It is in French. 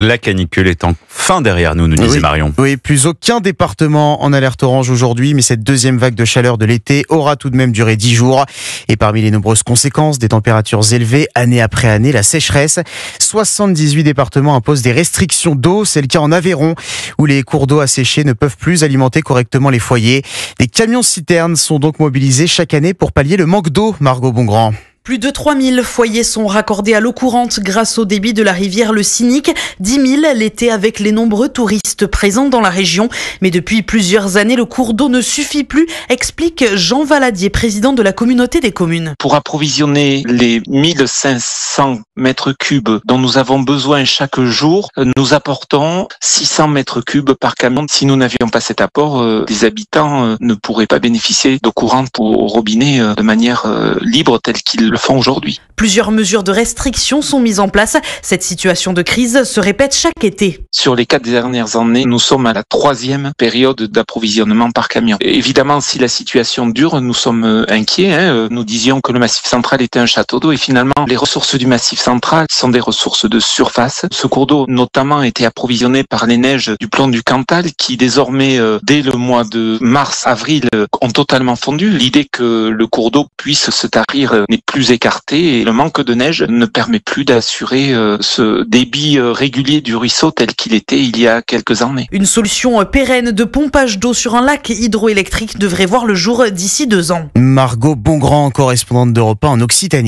La canicule est enfin derrière nous, nous disait Marion. Oui, plus aucun département en alerte orange aujourd'hui, mais cette deuxième vague de chaleur de l'été aura tout de même duré 10 jours. Et parmi les nombreuses conséquences, des températures élevées année après année, la sécheresse. 78 départements imposent des restrictions d'eau. C'est le cas en Aveyron, où les cours d'eau asséchés ne peuvent plus alimenter correctement les foyers. Des camions-citernes sont donc mobilisés chaque année pour pallier le manque d'eau, Margot Bongrand. Plus de 3000 foyers sont raccordés à l'eau courante grâce au débit de la rivière Le Cynique. 10 000 l'été avec les nombreux touristes présents dans la région. Mais depuis plusieurs années, le cours d'eau ne suffit plus, explique Jean Valadier, président de la communauté des communes. Pour approvisionner les 1500 mètres cubes dont nous avons besoin chaque jour, nous apportons 600 mètres cubes par camion. Si nous n'avions pas cet apport, les habitants ne pourraient pas bénéficier d'eau courante au robinet de manière libre telle qu'ils le font aujourd'hui. Plusieurs mesures de restriction sont mises en place. Cette situation de crise se répète chaque été. Sur les 4 dernières années, nous sommes à la 3e période d'approvisionnement par camion. Et évidemment, si la situation dure, nous sommes inquiets. Nous disions que le Massif central était un château d'eau et finalement, les ressources du Massif central sont des ressources de surface. Ce cours d'eau, notamment, était approvisionné par les neiges du plan du Cantal qui, désormais, dès le mois de mars-avril, ont totalement fondu. L'idée que le cours d'eau puisse se tarir n'est plus écarté et le manque de neige ne permet plus d'assurer ce débit régulier du ruisseau tel qu'il était il y a quelques années. Une solution pérenne de pompage d'eau sur un lac hydroélectrique devrait voir le jour d'ici 2 ans. Margot Bongrand, correspondante d'Europe 1 en Occitanie.